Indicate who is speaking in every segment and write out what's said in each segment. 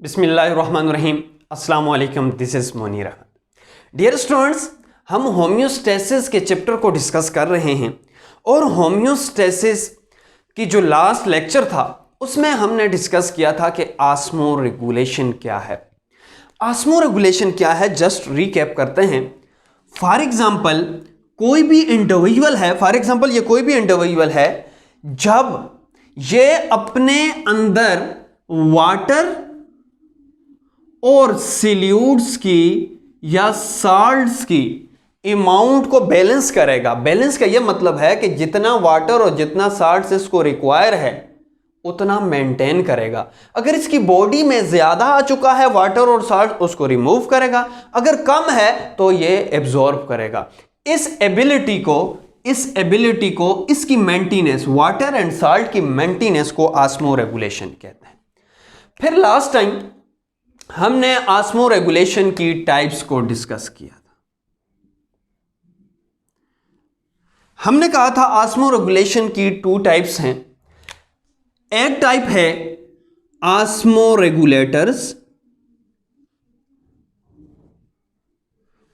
Speaker 1: बिस्मिल्लाहिर्रहमानिर्रहीम। अस्सलाम वालेकुम, this is Munir Ahmed. Dear students, हम होम्योस्टेसिस के चैप्टर को डिस्कस कर रहे हैं और होम्योस्टेसिस की जो लास्ट लेक्चर था उसमें हमने डिस्कस किया था कि ऑस्मो रेगुलेशन क्या है। ऑस्मो रेगुलेशन क्या है, जस्ट रीकैप करते हैं। फॉर एग्जाम्पल कोई भी इंडिविजुअल है, जब ये अपने अंदर वाटर और सिल्यूट्स की या साल्ट्स की अमाउंट को बैलेंस करेगा। बैलेंस का ये मतलब है कि जितना वाटर और जितना साल्ट्स इसको रिक्वायर है उतना मेंटेन करेगा। अगर इसकी बॉडी में ज्यादा आ चुका है वाटर और साल्ट, उसको रिमूव करेगा। अगर कम है तो ये एब्जॉर्ब करेगा। इस एबिलिटी को इसकी मेंटेनेंस, वाटर एंड साल्ट की मेंटेनेंस को ऑस्मो रेगुलेशन कहते हैं। फिर लास्ट टाइम हमने ऑस्मो रेगुलेशन की टाइप्स को डिस्कस किया था। हमने कहा था ऑस्मो रेगुलेशन की 2 टाइप्स हैं। एक टाइप है ऑस्मो रेगुलेटर्स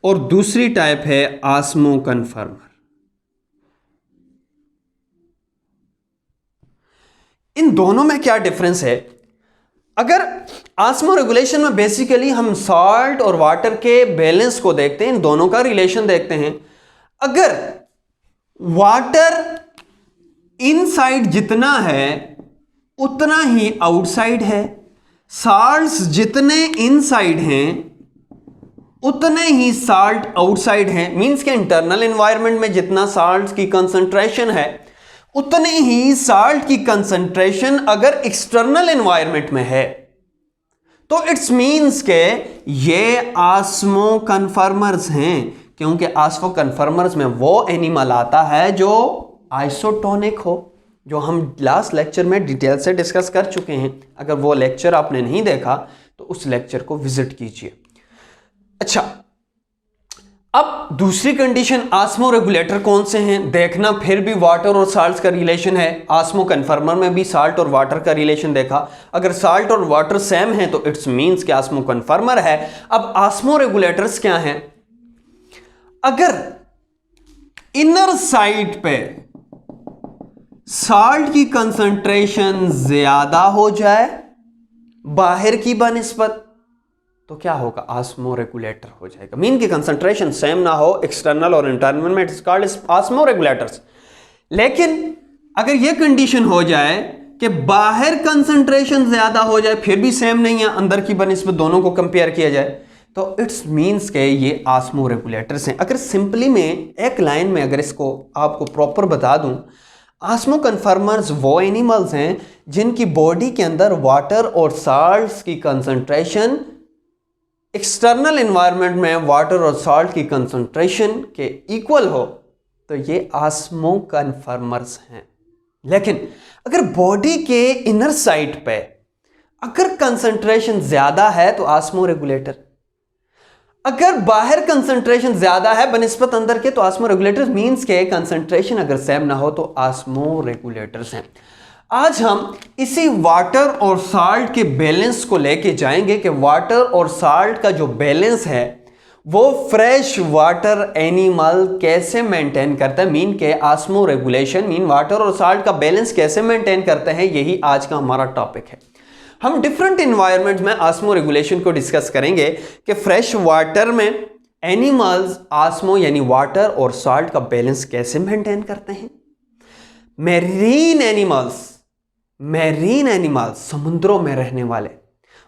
Speaker 1: और दूसरी टाइप है ऑस्मो कन्फर्मर। इन दोनों में क्या डिफरेंस है? अगर ऑस्मो रेगुलेशन में बेसिकली हम सॉल्ट और वाटर के बैलेंस को देखते हैं, इन दोनों का रिलेशन देखते हैं। अगर वाटर इनसाइड जितना है उतना ही आउटसाइड है, साल्ट्स जितने इनसाइड हैं उतने ही साल्ट आउटसाइड हैं, मींस के इंटरनल एनवायरनमेंट में जितना साल्ट की कंसंट्रेशन है उतने ही साल्ट की कंसंट्रेशन अगर एक्सटर्नल एनवायरनमेंट में है तो इट्स मींस के ये ऑस्मो कन्फर्मर्स हैं। क्योंकि ऑस्मो कन्फर्मर्स में वो एनिमल आता है जो आइसोटोनिक हो, जो हम लास्ट लेक्चर में डिटेल से डिस्कस कर चुके हैं। अगर वो लेक्चर आपने नहीं देखा तो उस लेक्चर को विजिट कीजिए। अच्छा, अब दूसरी कंडीशन, ऑस्मो रेगुलेटर कौन से हैं देखना। फिर भी वाटर और साल्ट का रिलेशन है। ऑस्मो कन्फर्मर में भी साल्ट और वाटर का रिलेशन देखा। अगर साल्ट और वाटर सेम है तो इट्स मींस कि ऑस्मो कन्फर्मर है। अब ऑस्मो रेगुलेटर्स क्या हैं? अगर इनर साइड पे साल्ट की कंसंट्रेशन ज्यादा हो जाए बाहर की बनिस्बत तो क्या होगा? ऑस्मो रेगुलेटर हो जाएगा। मीन की कंसंट्रेशन सेम ना हो एक्सटर्नल और इंटरनल में, इट्स कॉल्ड ऑस्मो रेगुलेटर्स। लेकिन अगर यह कंडीशन हो जाए कि बाहर कंसंट्रेशन ज्यादा हो जाए फिर भी सेम नहीं है, अंदर की बनिस्बत दोनों को कंपेयर किया जाए तो इट्स मींस के ये ऑस्मो रेगुलेटर्स हैं। अगर सिंपली में एक लाइन में अगर इसको आपको प्रॉपर बता दूं, ऑस्मो कन्फर्मर्स वो एनिमल्स हैं जिनकी बॉडी के अंदर वाटर और साल्ट्स की कंसंट्रेशन एक्सटर्नल एनवायरनमेंट में वाटर और साल्ट की कंसंट्रेशन के इक्वल हो तो ये ऑस्मो कन्फर्मर्स हैं। लेकिन अगर बॉडी के इनर साइड पे अगर कंसंट्रेशन ज्यादा है तो ऑस्मो रेगुलेटर, अगर बाहर कंसंट्रेशन ज्यादा है बनिस्बत अंदर के तो ऑस्मो रेगुलेटर्स। मींस के कंसंट्रेशन अगर सेम ना हो तो ऑस्मो रेगुलेटर्स हैं। आज हम इसी वाटर और साल्ट के बैलेंस को लेके जाएंगे कि वाटर और साल्ट का जो बैलेंस है वो फ्रेश वाटर एनिमल कैसे मेंटेन करता है। मीन के ऑस्मो रेगुलेशन, मीन वाटर और साल्ट का बैलेंस कैसे मेंटेन करते हैं, यही आज का हमारा टॉपिक है। हम डिफरेंट इन्वायरमेंट में ऑस्मो रेगुलेशन को डिस्कस करेंगे कि फ्रेश वाटर में एनिमल्स ऑस्मो यानी वाटर और साल्ट का बैलेंस कैसे मेंटेन करते हैं। मैरीन एनिमल्स समुद्रों में रहने वाले,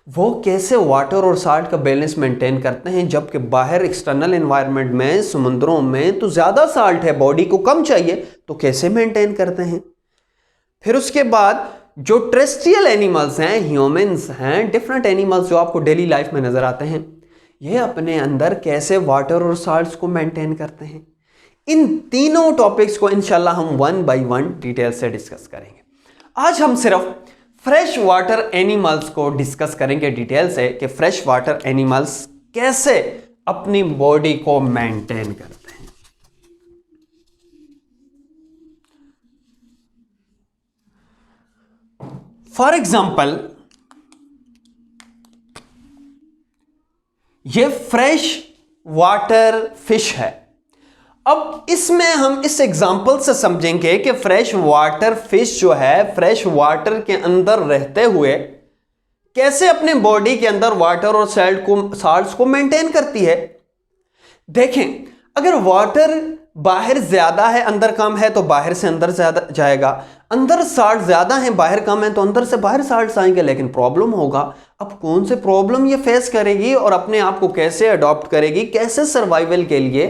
Speaker 1: वो कैसे वाटर और साल्ट का बैलेंस मेंटेन करते हैं, जबकि बाहर एक्सटर्नल एनवायरनमेंट में समुद्रों में तो ज्यादा साल्ट है, बॉडी को कम चाहिए, तो कैसे मेंटेन करते हैं। फिर उसके बाद जो टेरेस्ट्रियल एनिमल्स हैं, ह्यूमंस हैं, डिफरेंट एनिमल्स जो आपको डेली लाइफ में नजर आते हैं, ये अपने अंदर कैसे वाटर और साल्ट्स को मेंटेन करते हैं। इन तीनों टॉपिक्स को इंशाल्लाह हम 1 बाय 1 डिटेल से डिस्कस करेंगे। आज हम सिर्फ फ्रेश वाटर एनिमल्स को डिस्कस करेंगे डिटेल से कि फ्रेश वाटर एनिमल्स कैसे अपनी बॉडी को मेंटेन करते हैं। फॉर एग्जाम्पल ये फ्रेश वाटर फिश है। अब इसमें हम इस एग्जांपल से समझेंगे कि फ्रेश वाटर फिश जो है फ्रेश वाटर के अंदर रहते हुए कैसे अपने बॉडी के अंदर वाटर और साल्ट्स को मेंटेन करती है। देखें, अगर वाटर बाहर ज्यादा है अंदर कम है तो बाहर से अंदर ज्यादा जाएगा, अंदर साल्ट ज्यादा है बाहर कम है तो अंदर से बाहर साल्ट आएंगे। लेकिन प्रॉब्लम होगा, अब कौन से प्रॉब्लम ये फेस करेगी और अपने आप को कैसे अडॉप्ट करेगी, कैसे सर्वाइवल के लिए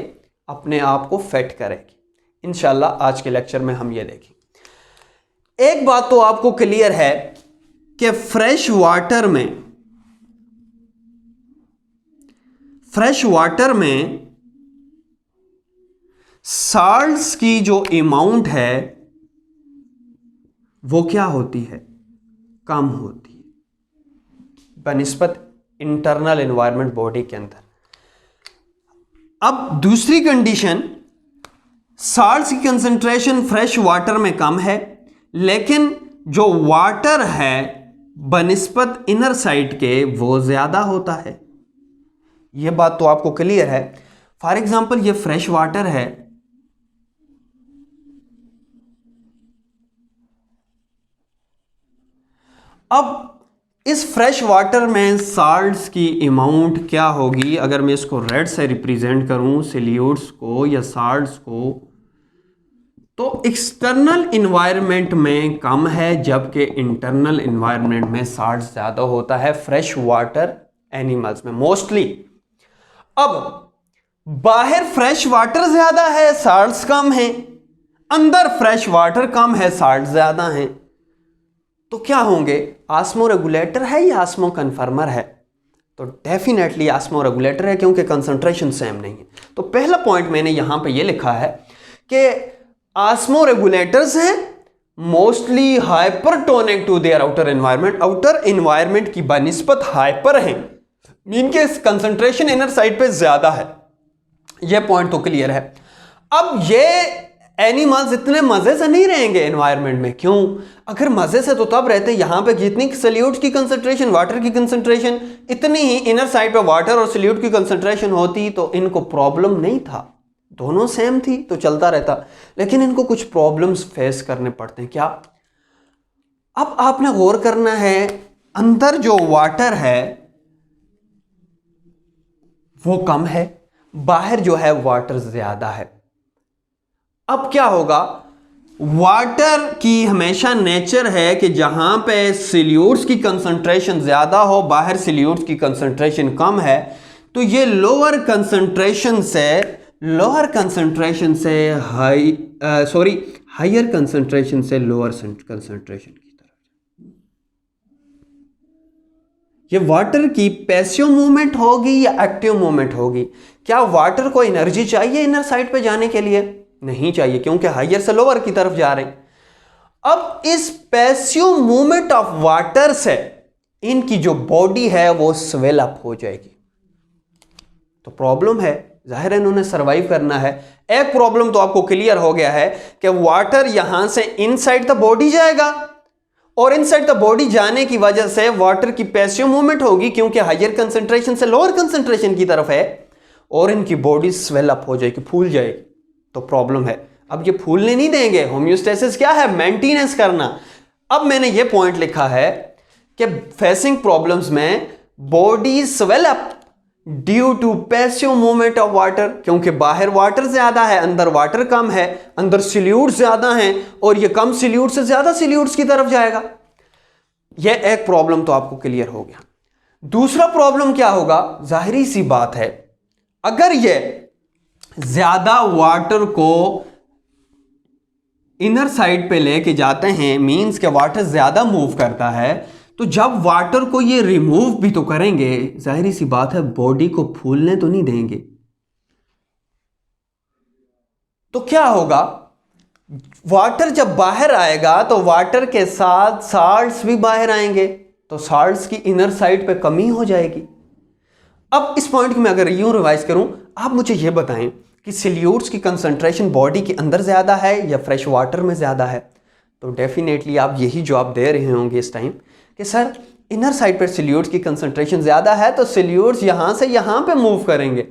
Speaker 1: अपने आप को फिट करेगी। इंशाल्लाह आज के लेक्चर में हम ये देखेंगे। एक बात तो आपको क्लियर है कि फ्रेश वाटर में साल्ट्स की जो अमाउंट है वो क्या होती है, कम होती है बनिस्बत इंटरनल एनवायरनमेंट बॉडी के अंदर। अब दूसरी कंडीशन, साल्ट्स की कंसंट्रेशन फ्रेश वाटर में कम है लेकिन जो वाटर है बनिस्बत इनर साइड के वो ज्यादा होता है। यह बात तो आपको क्लियर है। फॉर एग्जांपल ये फ्रेश वाटर है, अब इस फ्रेश वाटर में साल्ट्स की अमाउंट क्या होगी, अगर मैं इसको रेड से रिप्रेजेंट करूं सॉल्यूट्स को या साल्ट्स को, तो एक्सटर्नल इन्वायरमेंट में कम है जबकि इंटरनल इन्वायरमेंट में साल्ट्स ज्यादा होता है फ्रेश वाटर एनिमल्स में मोस्टली। अब बाहर फ्रेश वाटर ज्यादा है साल्ट्स कम है, अंदर फ्रेश वाटर कम है साल्ट ज्यादा हैं, तो क्या होंगे, आस्मो रेगुलेटर है या आस्मो कन्फर्मर है? तो डेफिनेटली आस्मो रेगुलेटर है क्योंकि कंसंट्रेशन सेम नहीं है। तो पहला पॉइंट मैंने यहां पे ये लिखा है कि आस्मो रेगुलेटर्स हैं mostly hypertonic to their outer environment, outer environment की बनिस्बत हाइपर हैं, मीन के कंसंट्रेशन इनर साइड पे ज्यादा है। यह पॉइंट तो क्लियर है। अब ये एनिमल्स इतने मजे से नहीं रहेंगे एनवायरनमेंट में, क्यों? अगर मजे से तो तब रहते, यहां पे जितनी सल्यूट की कंसंट्रेशन, वाटर की कंसंट्रेशन, इतनी ही इनर साइड पे वाटर और सल्यूट की कंसंट्रेशन होती तो इनको प्रॉब्लम नहीं था, दोनों सेम थी तो चलता रहता। लेकिन इनको कुछ प्रॉब्लम्स फेस करने पड़ते हैं। क्या? अब आपने गौर करना है, अंदर जो वाटर है वो कम है, बाहर जो है वाटर ज्यादा है। अब क्या होगा, वाटर की हमेशा नेचर है कि जहां पे सल्यूट्स की कंसंट्रेशन ज्यादा हो, बाहर सल्यूट्स की कंसंट्रेशन कम है, तो ये लोअर कंसंट्रेशन से हायर कंसंट्रेशन से लोअर कंसंट्रेशन की तरफ। ये वाटर की पैसिव मूवमेंट होगी या एक्टिव मूवमेंट होगी? क्या वाटर को एनर्जी चाहिए इनर साइड पे जाने के लिए? नहीं चाहिए, क्योंकि हायर से लोअर की तरफ जा रहे हैं। अब इस पैसिव मूवमेंट ऑफ वाटर से इनकी जो बॉडी है वो स्वेल अप हो जाएगी। तो प्रॉब्लम है, जाहिर है इन्होंने सरवाइव करना है। एक प्रॉब्लम तो आपको क्लियर हो गया है कि वाटर यहां से इनसाइड द बॉडी जाएगा और इनसाइड द बॉडी जाने की वजह से वाटर की पैसिव मूवमेंट होगी क्योंकि हायर कंसंट्रेशन से लोअर कंसंट्रेशन की तरफ है और इनकी बॉडी स्वेल अप हो जाएगी, फूल जाएगी। तो प्रॉब्लम है। अब ये फूलने नहीं देंगे। होम्योस्टेसिस क्या है? मेंटेनेंस करना। अब मैंने ये पॉइंट लिखा है कि फेसिंग प्रॉब्लम्स में body swell up due to passive movement of water, क्योंकि बाहर वाटर ज्यादा है अंदर वाटर कम है, अंदर सल्यूट्स ज्यादा हैं और ये कम सल्यूट से ज्यादा सल्यूट्स की तरफ जाएगा। यह एक प्रॉब्लम तो आपको क्लियर हो गया। दूसरा प्रॉब्लम क्या होगा? जाहिरी सी बात है, अगर ये ज्यादा वाटर को इनर साइड पे लेके जाते हैं, मींस के वाटर ज्यादा मूव करता है, तो जब वाटर को ये रिमूव भी तो करेंगे, जाहिर सी बात है बॉडी को फूलने तो नहीं देंगे। तो क्या होगा, वाटर जब बाहर आएगा तो वाटर के साथ साल्ट्स भी बाहर आएंगे, तो साल्ट्स की इनर साइड पे कमी हो जाएगी। अब इस पॉइंट को मैं अगर यूं रिवाइज करूं, आप मुझे यह बताएं कि सल्यूट्स की कंसंट्रेशन बॉडी के अंदर ज्यादा है या फ्रेश वाटर में ज्यादा है? तो डेफिनेटली आप यही जवाब दे रहे होंगे इस टाइम कि सर इनर साइड पर सोल्यूट्स की कंसंट्रेशन ज्यादा है तो सोल्यूट्स यहां से यहां पे मूव करेंगे,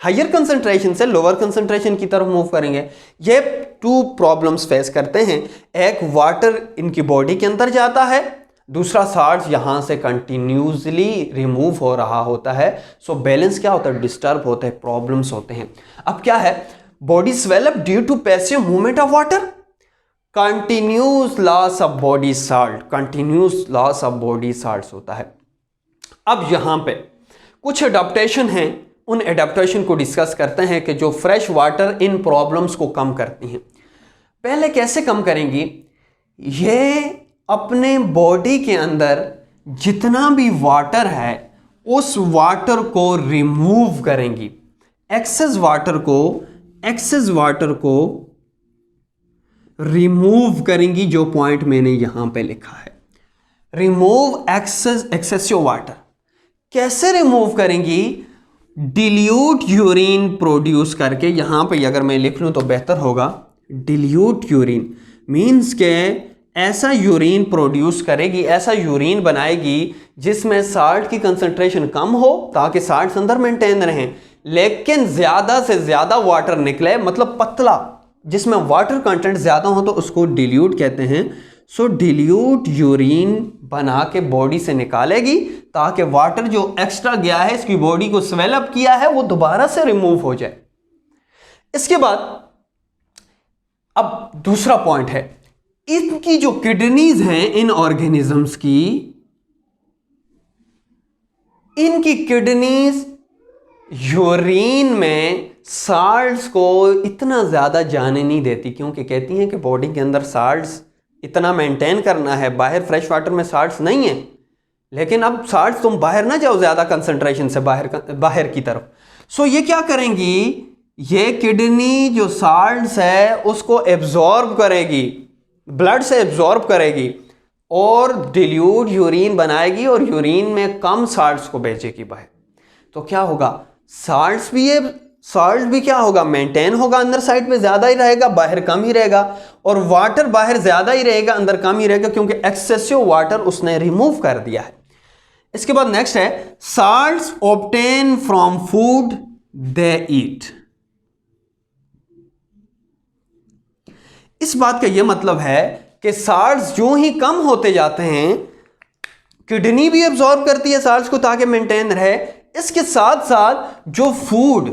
Speaker 1: हायर कंसंट्रेशन से लोअर कंसंट्रेशन की तरफ मूव करेंगे। ये टू प्रॉब्लम्स फेस करते हैं, एक वाटर इनकी बॉडी के अंदर जाता है, दूसरा साल्ट यहां से कंटिन्यूसली रिमूव हो रहा होता है। सो बैलेंस क्या होता है, डिस्टर्ब होते हैं, प्रॉब्लम्स होते हैं। अब क्या है, body swell up due to passive movement of water, continuous loss of body salt, continuous loss of body salt होता है। अब यहां पे कुछ एडाप्टेशन हैं, उन एडाप्टेशन को डिस्कस करते हैं कि जो फ्रेश वाटर इन प्रॉब्लम्स को कम करती हैं। पहले कैसे कम करेंगी, ये अपने बॉडी के अंदर जितना भी वाटर है उस वाटर को रिमूव करेंगी, एक्सेस वाटर को रिमूव करेंगी, जो पॉइंट मैंने यहां पे लिखा है, रिमूव एक्सेसिव वाटर। कैसे रिमूव करेंगी, डिल्यूट यूरिन प्रोड्यूस करके, यहां पे अगर मैं लिख लूं तो बेहतर होगा, डिल्यूट यूरिन मीन्स के ऐसा यूरिन प्रोड्यूस करेगी, ऐसा यूरिन बनाएगी जिसमें साल्ट की कंसंट्रेशन कम हो ताकि साल्ट अंदर मेंटेन रहें, लेकिन ज्यादा से ज्यादा वाटर निकले, मतलब पतला, जिसमें वाटर कंटेंट ज्यादा हो तो उसको डिल्यूट कहते हैं। सो डिल्यूट यूरिन बना के बॉडी से निकालेगी ताकि वाटर जो एक्स्ट्रा गया है, इसकी बॉडी को स्वेल अप किया है, वो दोबारा से रिमूव हो जाए। इसके बाद अब दूसरा पॉइंट है, इनकी जो किडनीज हैं इन ऑर्गेनिजम्स की, इनकी किडनीज यूरिन में साल्ट्स को इतना ज्यादा जाने नहीं देती, क्योंकि कहती हैं कि बॉडी के अंदर साल्ट्स इतना मेंटेन करना है, बाहर फ्रेश वाटर में साल्ट्स नहीं है, लेकिन अब साल्ट्स तुम बाहर ना जाओ ज्यादा कंसंट्रेशन से बाहर की तरफ। सो ये क्या करेंगी, ये किडनी जो साल्ट्स है उसको एब्जॉर्ब करेगी, ब्लड से एब्जॉर्ब करेगी और डिल्यूट यूरिन बनाएगी और यूरिन में कम साल्ट्स को भेजेगी बाहर। तो क्या होगा, साल्ट भी क्या होगा, मेंटेन होगा, अंदर साइड में ज्यादा ही रहेगा, बाहर कम ही रहेगा, और वाटर बाहर ज्यादा ही रहेगा, अंदर कम ही रहेगा, क्योंकि एक्सेसिव वाटर उसने रिमूव कर दिया है। इसके बाद नेक्स्ट है, साल्ट्स ऑब्टेन फ्रॉम फूड दे ईट। इस बात का यह मतलब है कि साल्ट्स जो ही कम होते जाते हैं, किडनी भी एब्जॉर्ब करती है साल्ट्स को ताकि मेंटेन रहे, इसके साथ साथ जो फूड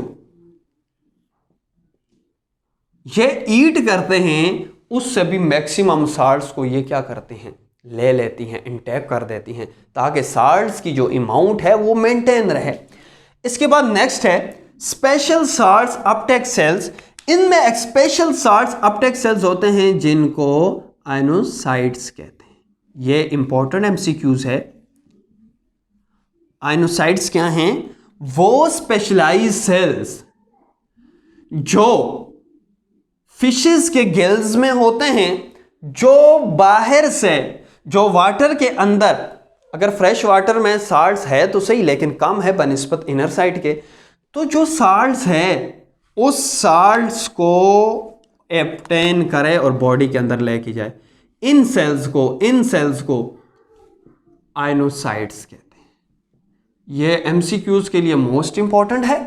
Speaker 1: ये ईट करते हैं उससे भी मैक्सिमम साल्ट्स को ये क्या करते हैं, ले लेती हैं, इंटेक कर देती हैं, ताकि साल्ट्स की जो अमाउंट है वो मेंटेन रहे। इसके बाद नेक्स्ट है स्पेशल साल्ट्स अपटेक सेल्स। इनमें एक स्पेशल साल्ट्स अपटेक सेल्स होते हैं जिनको आयनोसाइट्स कहते हैं। ये इंपॉर्टेंट एमसीक्यूज है। आयनोसाइट्स क्या हैं, वो स्पेशलाइज्ड सेल्स जो फिशेस के गिल्स में होते हैं, जो बाहर से, जो वाटर के अंदर, अगर फ्रेश वाटर में साल्ट्स है तो सही, लेकिन कम है बनिस्बत इनर साइड के, तो जो साल्ट्स है उस साल्ट्स को ऑब्टेन करे और बॉडी के अंदर लेके जाए। इन सेल्स को आयनोसाइट्स कहते हैं। ये एमसीक्यूज के लिए मोस्ट इंपॉर्टेंट है,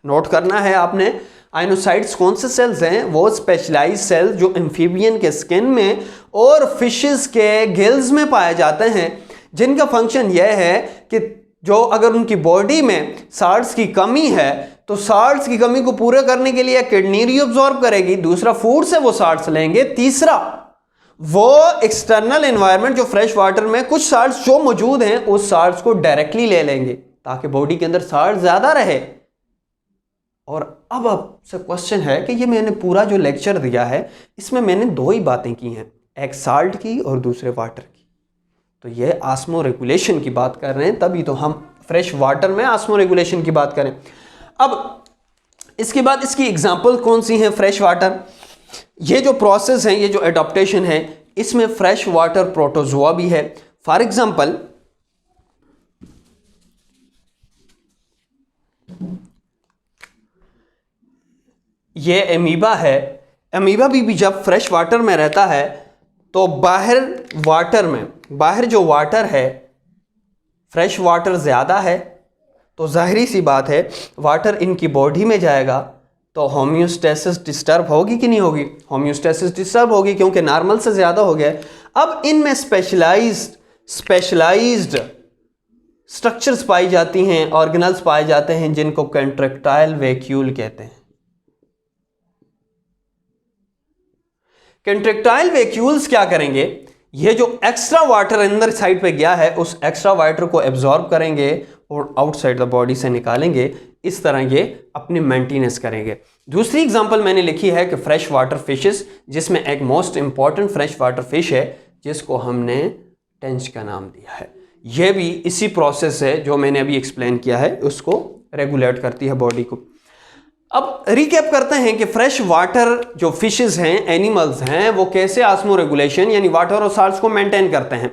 Speaker 1: नोट करना है आपने। आयनोसाइट्स कौन से सेल्स हैं, वो स्पेशलाइज्ड सेल्स जो एम्फीबियन के स्किन में और फिशेस के गिल्स में पाए जाते हैं, जिनका फंक्शन यह है कि जो अगर उनकी बॉडी में साल्ट्स की कमी है तो साल्ट्स की कमी को पूरा करने के लिए किडनी रीअब्सॉर्ब करेगी, दूसरा फूड से वो साल्ट्स लेंगे, तीसरा वो एक्सटर्नल एनवायरनमेंट जो फ्रेश वाटर में कुछ साल्ट्स जो मौजूद हैं उस साल्ट्स को डायरेक्टली ले लेंगे ताकि बॉडी के अंदर साल्ट ज्यादा रहे। और अब आपसे क्वेश्चन है कि ये मैंने पूरा जो लेक्चर दिया है इसमें मैंने दो ही बातें की हैं, एक साल्ट की और दूसरे वाटर की। तो ये आस्मो रेगुलेशन की बात कर रहे हैं, तभी तो हम फ्रेश वाटर में आस्मो रेगुलेशन की बात करें। अब इसके बाद इसकी एग्जांपल कौन सी हैं, फ्रेश वाटर। ये जो प्रोसेस है, ये जो एडॉप्टेशन है, इसमें फ्रेश वाटर प्रोटोजोआ भी है। फॉर एग्जांपल ये अमीबा है। अमीबा भी जब फ्रेश वाटर में रहता है तो बाहर जो वाटर है फ्रेश वाटर ज़्यादा है तो जाहिरी सी बात है वाटर इनकी बॉडी में जाएगा तो होम्योस्टेसिस डिस्टर्ब होगी कि नहीं होगी? होम्योस्टेसिस डिस्टर्ब होगी क्योंकि नॉर्मल से ज़्यादा हो गया। अब इनमें स्पेशलाइज्ड स्ट्रक्चर्स पाई जाती हैं, ऑर्गेनल्स पाए जाते हैं जिनको कंट्रैक्टाइल वैक्यूल कहते हैं। कंट्रैक्टाइल वैक्यूल्स क्या करेंगे? ये जो एक्स्ट्रा वाटर अंदर साइड पे गया है उस एक्स्ट्रा वाटर को एब्जॉर्ब करेंगे और आउटसाइड द बॉडी से निकालेंगे। इस तरह ये अपनी मेंटेनेंस करेंगे। दूसरी एग्जांपल मैंने लिखी है कि फ्रेश वाटर फिशेस, जिसमें एक most important fresh water fish है जिसको हमने टेंच का नाम दिया है। यह भी इसी प्रोसेस है जो मैंने अभी एक्सप्लेन किया है, उसको रेगुलेट करती है बॉडी को। अब रिकैप करते हैं कि फ्रेश वाटर जो फिशेस हैं, एनिमल्स हैं, वो कैसे ऑस्मो रेगुलेशन यानी वाटर और साल्ट्स को मेंटेन करते हैं।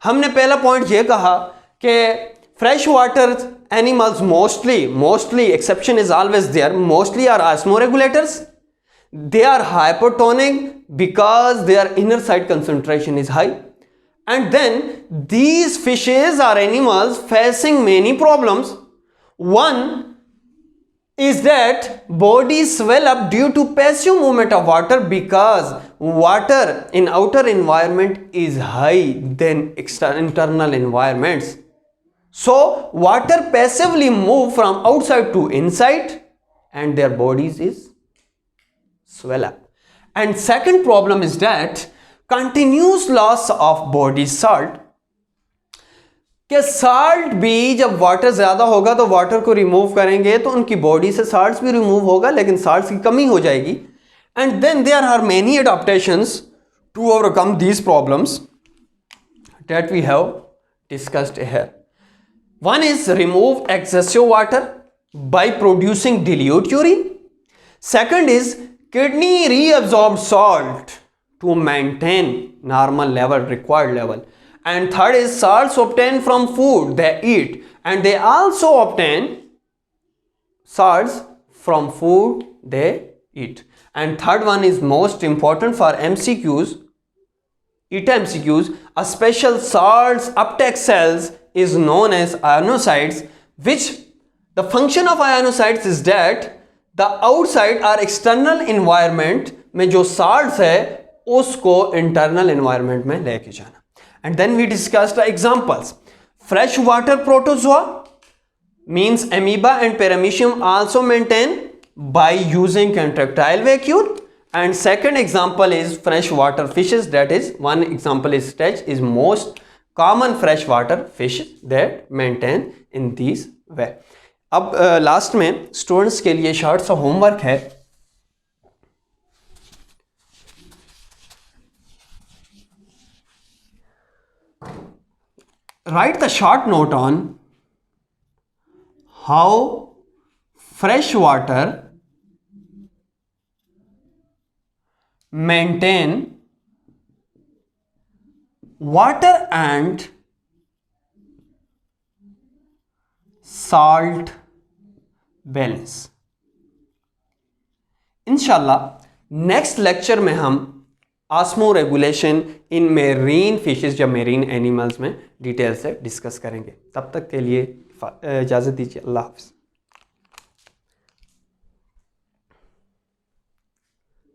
Speaker 1: हमने पहला पॉइंट ये कहा कि fresh water animals mostly exception is always there, mostly are osmo regulators. They are hypertonic because their inner side concentration is high. And then these fishes are animals facing many problems. One is that bodies swell up due to passive movement of water because water in outer environment is high than internal environments. So water passively move from outside to inside and their bodies is swell up. And second problem is that continuous loss of body salt, कि salt भी जब water ज्यादा होगा तो water को remove करेंगे तो उनकी बॉडी से साल्ट्स भी रिमूव होगा लेकिन साल्ट्स की कमी हो जाएगी। And then there are many adaptations to overcome these problems that we have discussed here. One is remove excessive water by producing dilute urine. Second is kidney reabsorb salt to maintain normal level, required level. And third is salts obtained from food they eat, and they also obtain salts from food they eat. And third one is most important for MCQs, MCQs, a special salts uptake cells is known as ionocytes, which the function of ionocytes is that the outside or external environment में जो salts है उसको internal environment में लेके जाना। And then we discussed the examples. Freshwater protozoa means amoeba and paramecium also maintain by using contractile vacuole. And second example is freshwater fishes, that is one example is stretch, is most common freshwater fish that maintain in this way. अब last में students के लिए short सा homework है। Write the short note on how fresh water maintain water and salt balance. इंशाल्लाह next lecture में हम osmo regulation in marine fishes या मेरीन एनिमल्स में डिटेल से डिस्कस करेंगे। तब तक के लिए इजाज़त दीजिए। अल्लाह हाफ़िज़।